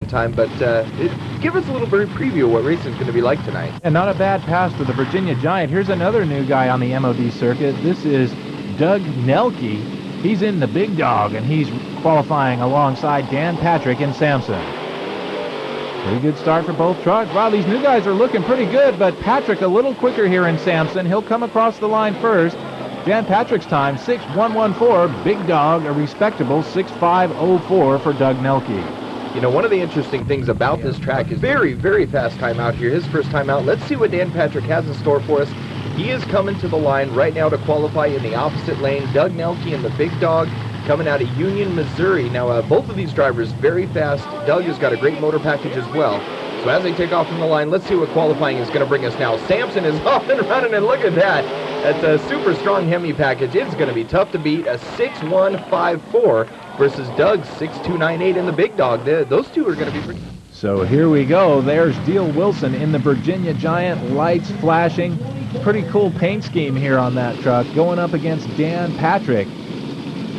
time, but give us a little bit of preview of what racing is going to be like tonight. And not a bad pass for the Virginia Giant. Here's another new guy on the MOD circuit. This is Doug Nelke. He's in the big dog, and he's qualifying alongside Dan Patrick and Samson. Pretty good start for both trucks. Wow, these new guys are looking pretty good, but Patrick a little quicker here in Samson. He'll come across the line first. Dan Patrick's time, 6:114. Big dog, a respectable 6:504 for Doug Nelke. You know, one of the interesting things about this track is very, very fast time out here. His first time out. Let's see what Dan Patrick has in store for us. He is coming to the line right now to qualify in the opposite lane. Doug Nelke and the big dog coming out of Union, Missouri. Now, both of these drivers very fast. Doug has got a great motor package as well. So as they take off from the line, let's see what qualifying is going to bring us now. Samson is off and running, and look at that. That's a super strong Hemi package. It's going to be tough to beat. A 6:154 versus Doug's 6:298 in the big dog. Those two are going to be pretty... So here we go. There's Deal Wilson in the Virginia Giant, lights flashing. Pretty cool paint scheme here on that truck, going up against Dan Patrick.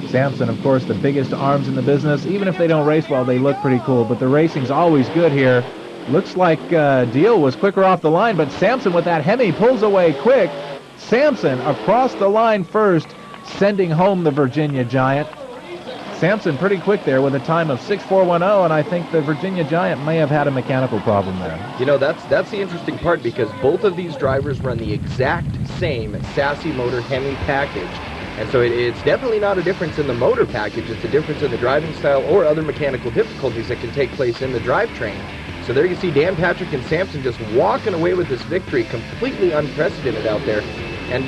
Samson, of course, the biggest arms in the business. Even if they don't race well, they look pretty cool, but the racing's always good here. Looks like Deal was quicker off the line, but Samson with that Hemi pulls away quick. Samson across the line first, sending home the Virginia Giant. Samson pretty quick there with a time of 6:410, and I think the Virginia Giant may have had a mechanical problem there. You know, that's the interesting part, because both of these drivers run the exact same Sassy Motor Hemi package. And so it's definitely not a difference in the motor package. It's a difference in the driving style or other mechanical difficulties that can take place in the drivetrain. So there you see Dan Patrick and Samson just walking away with this victory, completely unprecedented out there. And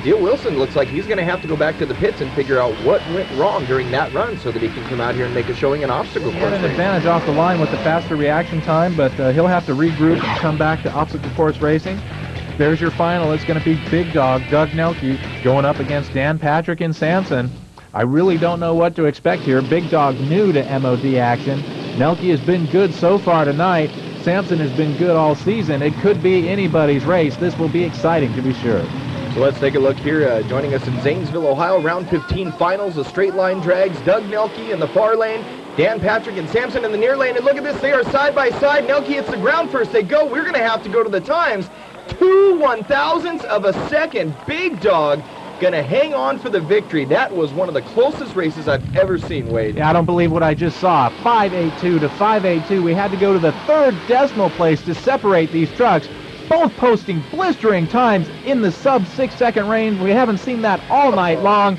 Deal Wilson looks like he's going to have to go back to the pits and figure out what went wrong during that run so that he can come out here and make a showing in obstacle course. He had an advantage off the line with the faster reaction time, but he'll have to regroup and come back to obstacle course racing. There's your final. It's going to be big dog Doug Nelke going up against Dan Patrick and Samson. I really don't know what to expect here. Big dog new to MOD action. Nelke has been good so far tonight. Samson has been good all season. It could be anybody's race. This will be exciting to be sure. So let's take a look here. Joining us in Zanesville, Ohio, round 15 finals, the straight line drags. Doug Nelke in the far lane, Dan Patrick and Samson in the near lane. And look at this, they are side by side. Nelke hits the ground first. They go. We're going to have to go to the times. 2 1/1000ths of a second. Big dog going to hang on for the victory. That was one of the closest races I've ever seen, Wade. Yeah, I don't believe what I just saw. 5.82 to 5.82. We had to go to the third decimal place to separate these trucks. Both posting blistering times in the sub-6 second range. We haven't seen that all night long.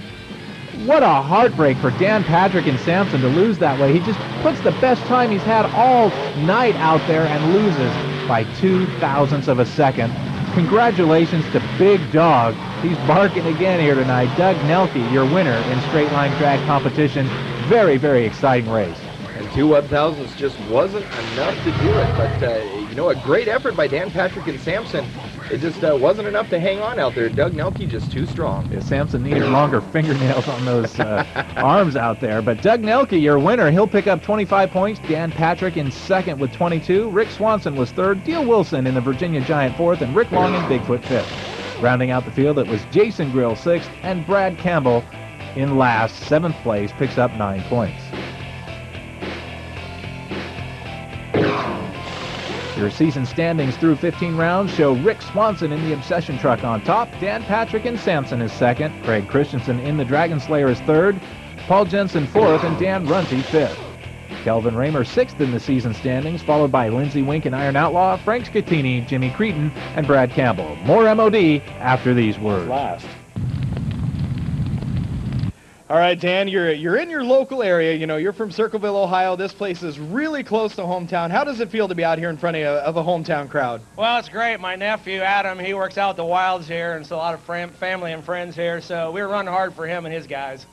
What a heartbreak for Dan Patrick and Samson to lose that way. He just puts the best time he's had all night out there and loses by 0.02 of a second. Congratulations to Big Dog. He's barking again here tonight. Doug Nelke, your winner in straight line drag competition. Very, very exciting race. And 2 1/1000ths just wasn't enough to do it. But, you know, a great effort by Dan Patrick and Samson. It just wasn't enough to hang on out there. Doug Nelke just too strong. Yeah, Samson needed longer fingernails on those arms out there. But Doug Nelke, your winner, he'll pick up 25 points. Dan Patrick in second with 22. Rick Swanson was third. Deal Wilson in the Virginia Giant fourth. And Rick Long in Bigfoot fifth. Rounding out the field, it was Jason Grill sixth. And Brad Campbell in last, seventh place, picks up 9 points. Your season standings through 15 rounds show Rick Swanson in the Obsession truck on top, Dan Patrick and Samson is second, Craig Christensen in the Dragon Slayer is third, Paul Jensen fourth, and Dan Runty fifth. Kelvin Raymer sixth in the season standings, followed by Lindsey Wink and Iron Outlaw, Frank Scattini, Jimmy Cretin, and Brad Campbell. More MOD after these words. Last. All right, Dan, you're in your local area. You know, you're from Circleville, Ohio. This place is really close to hometown. How does it feel to be out here in front of a hometown crowd? Well, it's great. My nephew, Adam, he works out at the Wilds here, and so a lot of family and friends here, so we're running hard for him and his guys.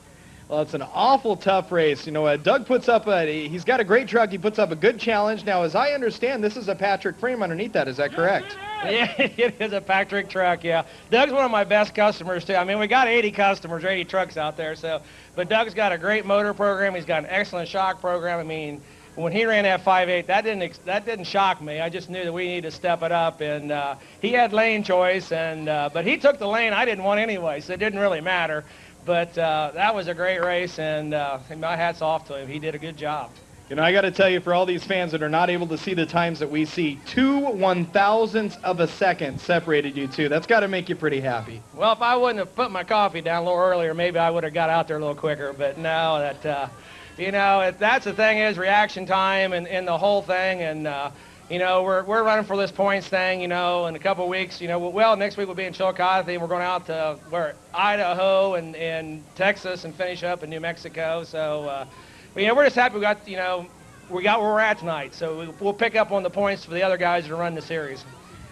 Well, it's an awful tough race. You know, Doug puts up he's got a great truck. He puts up a good challenge. Now, as I understand, this is a Patrick frame underneath that. Is that correct? Yeah, it is a Patrick truck, yeah. Doug's one of my best customers, too. I mean, we got 80 customers, 80 trucks out there, so. But Doug's got a great motor program. He's got an excellent shock program. I mean, when he ran that 5.8, that didn't shock me. I just knew that we needed to step it up, and he had lane choice, and but he took the lane I didn't want anyway, so it didn't really matter. But that was a great race, and my hat's off to him. He did a good job. You know, I got to tell you, for all these fans that are not able to see the times that we see, 2/1000ths of a second separated you two. That's got to make you pretty happy. Well, if I wouldn't have put my coffee down a little earlier, maybe I would have got out there a little quicker. But no, that, you know, that's the thing is reaction time and the whole thing. And, you know, we're running for this points thing, you know, in a couple of weeks. You know, well, next week we'll be in Chillicothe, and we're going out to Idaho and Texas and finish up in New Mexico. So, you know, we're just happy we got where we're at tonight. So we'll pick up on the points for the other guys that are running the series.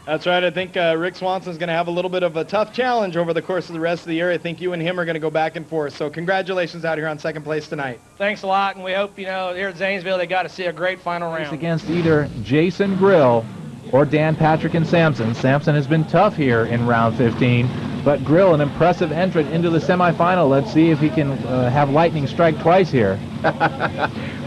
That's right. I think Rick Swanson's going to have a little bit of a tough challenge over the course of the rest of the year. I think you and him are going to go back and forth. So congratulations out here on second place tonight. Thanks a lot, and we hope, you know, here at Zanesville they got to see a great final round. It's against either Jason Grill or Dan Patrick and Samson. Samson has been tough here in round 15, but Grill, an impressive entrant into the semifinal. Let's see if he can have lightning strike twice here.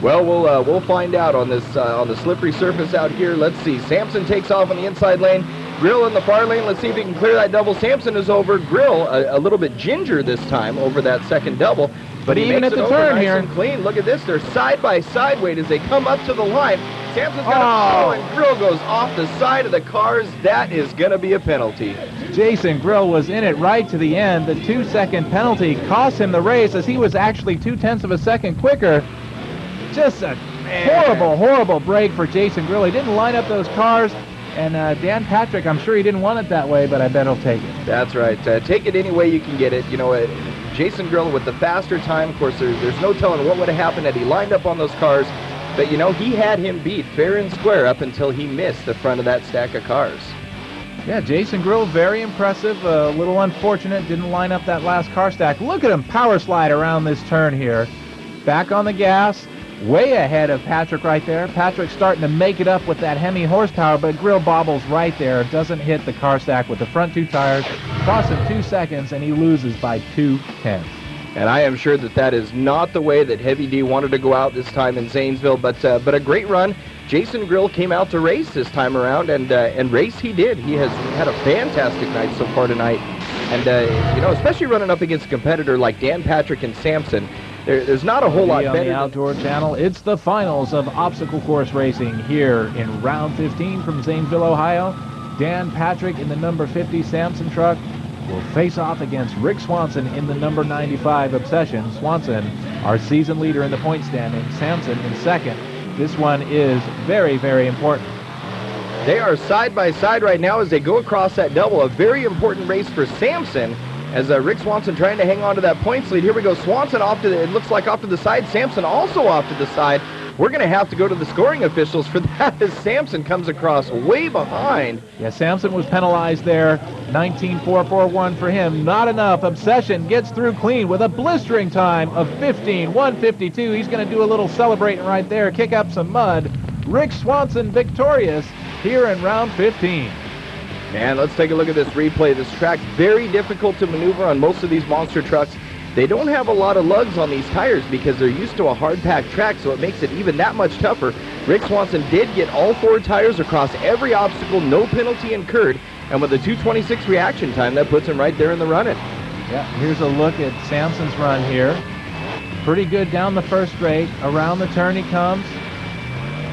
Well, we'll find out on this on the slippery surface out here. Let's see. Samson takes off on the inside lane. Grill in the far lane. Let's see if he can clear that double. Samson is over. Grill a little bit ginger this time over that second double, but he even makes at it the over turn nice here and clean. Look at this. They're side by side weight as they come up to the line. Samson's got a and Grill goes off the side of the cars. That is going to be a penalty. Jason Grill was in it right to the end. The 2-second penalty cost him the race as he was actually 0.2 of a second quicker. Just a horrible break for Jason Grill. He didn't line up those cars. And Dan Patrick, I'm sure he didn't want it that way, but I bet he'll take it. That's right. Take it any way you can get it. You know, Jason Grill with the faster time, of course, there's no telling what would have happened had he lined up on those cars. But, you know, he had him beat fair and square up until he missed the front of that stack of cars. Yeah, Jason Grill, very impressive. A little unfortunate, didn't line up that last car stack. Look at him power slide around this turn here. Back on the gas, way ahead of Patrick right there. Patrick starting to make it up with that Hemi horsepower, but Grill bobbles right there. Doesn't hit the car stack with the front two tires. Costs him 2 seconds, and he loses by 2/10. And I am sure that is not the way that Heavy D wanted to go out this time in Zanesville, but a great run. Jason Grill came out to race this time around, and race he did. He has had a fantastic night so far tonight. And, you know, especially running up against a competitor like Dan Patrick and Samson, there's not a whole lot better. On the Outdoor Channel, it's the finals of obstacle course racing here in round 15 from Zanesville, Ohio. Dan Patrick in the number 50 Samson truck will face off against Rick Swanson in the number 95 Obsession. Swanson, our season leader in the point standing. Samson in second. This one is very, very important. They are side by side right now as they go across that double. A very important race for Samson as Rick Swanson trying to hang on to that points lead. Here we go. Swanson off to the, it looks like off to the side. Samson also off to the side. We're going to have to go to the scoring officials for that as Samson comes across way behind. Yeah, Samson was penalized there. 19.441 for him. Not enough. Obsession gets through clean with a blistering time of 15.152. He's going to do a little celebrating right there, kick up some mud. Rick Swanson victorious here in round 15. Man, let's take a look at this replay. This track, very difficult to maneuver on most of these monster trucks. They don't have a lot of lugs on these tires because they're used to a hard-packed track, so it makes it even that much tougher. Rick Swanson did get all 4 tires across every obstacle, no penalty incurred, and with a 2:26 reaction time, that puts him right there in the running. Yeah, here's a look at Samson's run here. Pretty good down the first straight. Around the turn he comes.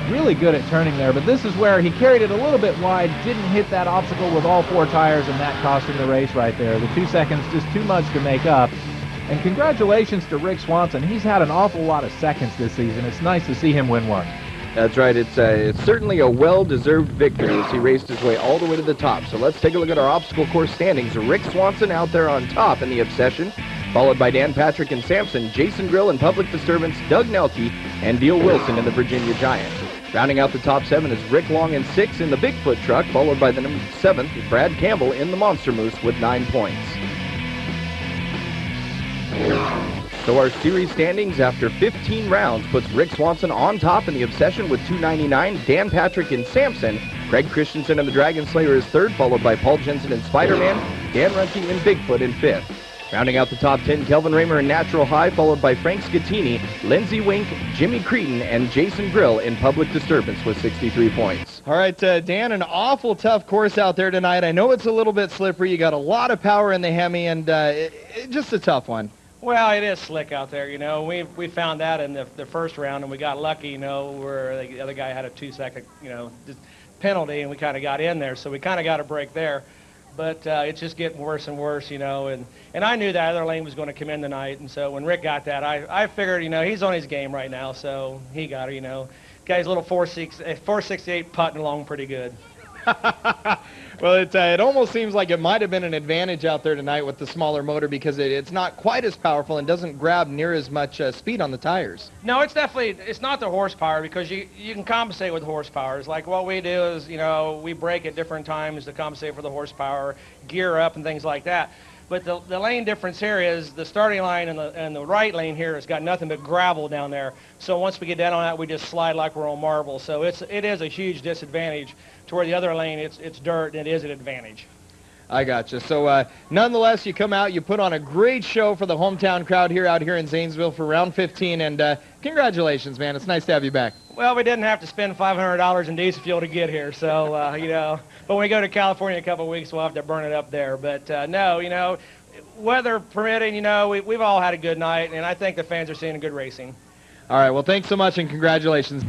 Really good at turning there, but this is where he carried it a little bit wide, didn't hit that obstacle with all 4 tires, and that cost him the race right there. The 2 seconds just too much to make up. And congratulations to Rick Swanson. He's had an awful lot of seconds this season. It's nice to see him win one. That's right. It's certainly a well-deserved victory as he raced his way all the way to the top. So let's take a look at our obstacle course standings. Rick Swanson out there on top in the Obsession, followed by Dan Patrick and Samson, Jason Grill in Public Disturbance, Doug Nelke, and Deal Wilson in the Virginia Giant. Rounding out the top 7 is Rick Long in 6th in the Bigfoot truck, followed by the number 7th, Brad Campbell in the Monster Moose with 9 points. So our series standings after 15 rounds puts Rick Swanson on top in the Obsession with 299, Dan Patrick and Samson, Craig Christensen and the Dragon Slayer is 3rd, followed by Paul Jensen and Spider-Man, Dan Runke and Bigfoot in 5th. Rounding out the top 10, Kelvin Raymer in Natural High, followed by Frank Scattini, Lindsey Wink, Jimmy Creedon, and Jason Grill in Public Disturbance with 63 points. All right, Dan, an awful tough course out there tonight. I know it's a little bit slippery. You got a lot of power in the Hemi, and just a tough one. Well, it is slick out there, you know. We found that in the first round, and we got lucky, you know, where the other guy had a 2-second, you know, penalty, and we kind of got in there. So we kind of got a break there. But it's just getting worse and worse, you know. And I knew that other lane was going to come in tonight. And so when Rick got that, I figured, you know, he's on his game right now. So he got it, you know. Guy's a little 468 putting along pretty good. Well, it almost seems like it might have been an advantage out there tonight with the smaller motor because it's not quite as powerful and doesn't grab near as much speed on the tires. No, it's not the horsepower, because you can compensate with horsepower. It's like what we do is, you know, we brake at different times to compensate for the horsepower, gear up and things like that. But the lane difference here is the starting line and the right lane here has got nothing but gravel down there. So once we get down on that, we just slide like we're on marble. So it is a huge disadvantage to where the other lane, it's dirt, and it is an advantage. I gotcha. So nonetheless, you come out, you put on a great show for the hometown crowd out here in Zanesville for round 15, and congratulations, man. It's nice to have you back. Well, we didn't have to spend $500 in diesel fuel to get here, so, you know, but when we go to California in a couple of weeks, we'll have to burn it up there. But, no, you know, weather permitting, you know, we've all had a good night, and I think the fans are seeing a good racing. All right, well, thanks so much, and congratulations.